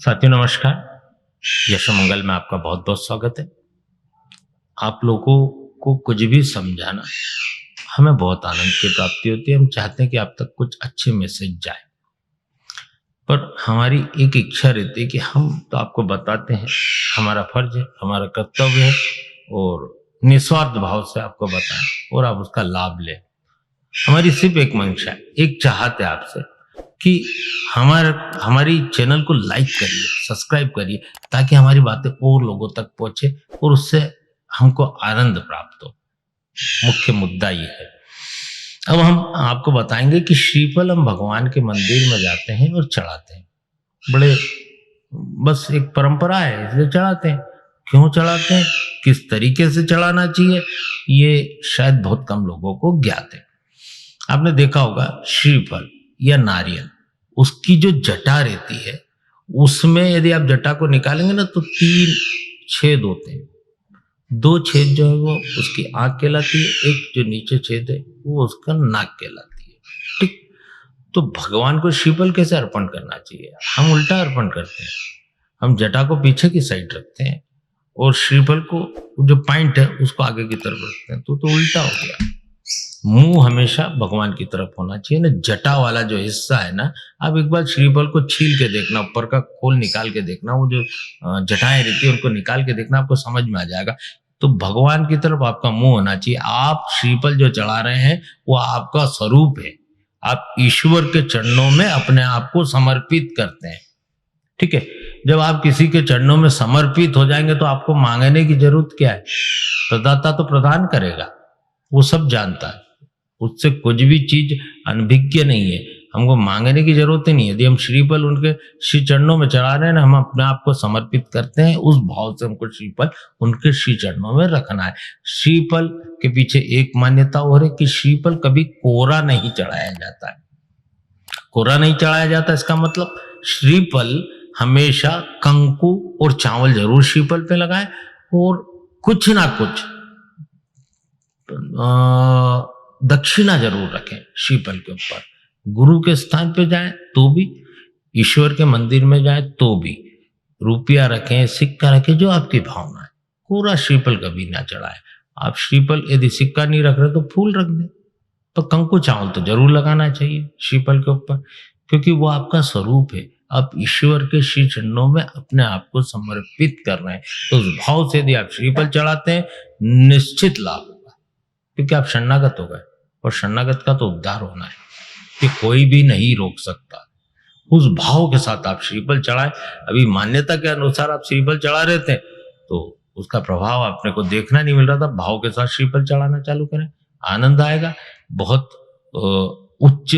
साथियों नमस्कार। यशो मंगल में आपका बहुत बहुत स्वागत है। आप लोगों को कुछ भी समझाना हमें बहुत आनंद की प्राप्ति होती है। हम चाहते हैं कि आप तक कुछ अच्छे मैसेज जाए, पर हमारी एक इच्छा रहती है कि हम तो आपको बताते हैं, हमारा फर्ज है, हमारा कर्तव्य है और निस्वार्थ भाव से आपको बताएं और आप उसका लाभ लें। हमारी सिर्फ एक मंशा है, एक चाहत है आपसे कि हमारी चैनल को लाइक करिए, सब्सक्राइब करिए, ताकि हमारी बातें और लोगों तक पहुंचे और उससे हमको आनंद प्राप्त हो। मुख्य मुद्दा ये है। अब हम आपको बताएंगे कि श्रीफल हम भगवान के मंदिर में जाते हैं और चढ़ाते हैं। बड़े बस एक परंपरा है, इसलिए चढ़ाते हैं। क्यों चढ़ाते हैं, किस तरीके से चढ़ाना चाहिए, ये शायद बहुत कम लोगों को ज्ञात है। आपने देखा होगा श्रीफल या नारियल, उसकी जो जटा रहती है उसमें यदि आप जटा को निकालेंगे ना तो 3 छेद होते हैं। 2 छेद जो है वो उसकी आंख कहलाती है, एक जो नीचे छेद है वो उसका नाक कहलाती है। ठीक, तो भगवान को श्रीफल कैसे अर्पण करना चाहिए? हम उल्टा अर्पण करते हैं। हम जटा को पीछे की साइड रखते हैं और श्रीफल को जो पॉइंट है उसको आगे की तरफ रखते हैं, तो उल्टा हो गया। मुंह हमेशा भगवान की तरफ होना चाहिए ना। जटा वाला जो हिस्सा है ना, आप एक बार श्रीफल को छील के देखना, ऊपर का खोल निकाल के देखना, वो जो जटाएं रहती है उनको निकाल के देखना, आपको समझ में आ जाएगा। तो भगवान की तरफ आपका मुंह होना चाहिए। आप श्रीफल जो चढ़ा रहे हैं वो आपका स्वरूप है। आप ईश्वर के चरणों में अपने आप को समर्पित करते हैं। ठीक है, जब आप किसी के चरणों में समर्पित हो जाएंगे तो आपको मांगने की जरूरत क्या है? प्रदाता तो प्रदान करेगा, वो सब जानता है, उससे कुछ भी चीज अनभिज्ञ नहीं है। हमको मांगने की जरूरत ही नहीं है। यदि हम श्रीफल उनके श्री चरणों में चढ़ा रहे हैं ना, हम अपने आप को समर्पित करते हैं, उस भाव से हमको श्रीफल उनके श्री चरणों में रखना है। श्रीफल के पीछे एक मान्यता और है कि श्रीफल कभी कोरा नहीं चढ़ाया जाता है। कोरा नहीं चढ़ाया जाता, इसका मतलब श्रीफल हमेशा कंकु और चावल जरूर श्रीफल पे लगाए और कुछ ना कुछ दक्षिणा जरूर रखें श्रीफल के ऊपर। गुरु के स्थान पे जाए तो भी, ईश्वर के मंदिर में जाए तो भी रुपया रखें, सिक्का रखें, जो आपकी भावना है। पूरा श्रीफल कभी ना चढ़ाए। आप श्रीफल यदि सिक्का नहीं रख रहे तो फूल रख दें, तो कंकु चावल तो जरूर लगाना चाहिए श्रीफल के ऊपर, क्योंकि वो आपका स्वरूप है। आप ईश्वर के श्री चरणों में अपने आप को समर्पित कर रहे हैं। तो उस भाव से यदि आप श्रीफल चढ़ाते हैं, निश्चित लाभ होगा, क्योंकि आप शरणागत हो गए और शरणागत का तो उद्धार होना है, कि कोई भी नहीं रोक सकता। उस भाव के साथ आप श्रीफल चढ़ाएं। अभी मान्यता के अनुसार आप श्रीफल चढ़ा रहे थे तो उसका प्रभाव आपने को देखना नहीं मिल रहा था। भाव के साथ श्रीफल चढ़ाना चालू करें, आनंद आएगा। बहुत उच्च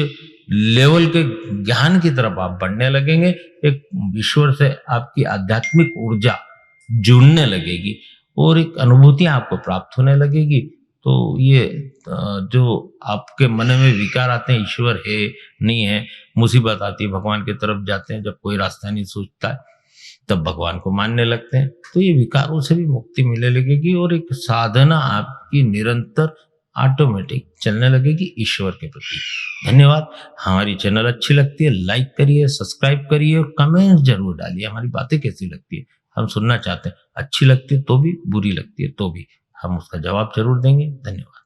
लेवल के ज्ञान की तरफ आप बढ़ने लगेंगे। एक ईश्वर से आपकी आध्यात्मिक ऊर्जा जुड़ने लगेगी और एक अनुभूति आपको प्राप्त होने लगेगी। तो ये जो आपके मन में विकार आते हैं, ईश्वर है नहीं है, मुसीबत आती है, भगवान की तरफ जाते हैं, जब कोई रास्ता नहीं सूझता है तब भगवान को मानने लगते हैं, तो ये विकारों से भी मुक्ति मिलने लगेगी और एक साधना आपकी निरंतर ऑटोमेटिक चलने लगेगी ईश्वर के प्रति। धन्यवाद। हमारी चैनल अच्छी लगती है, लाइक करिए, सब्सक्राइब करिए और कमेंट जरूर डालिए। हमारी बातें कैसी लगती है हम सुनना चाहते हैं। अच्छी लगती है तो भी, बुरी लगती है तो भी, हम उसका जवाब जरूर देंगे। धन्यवाद।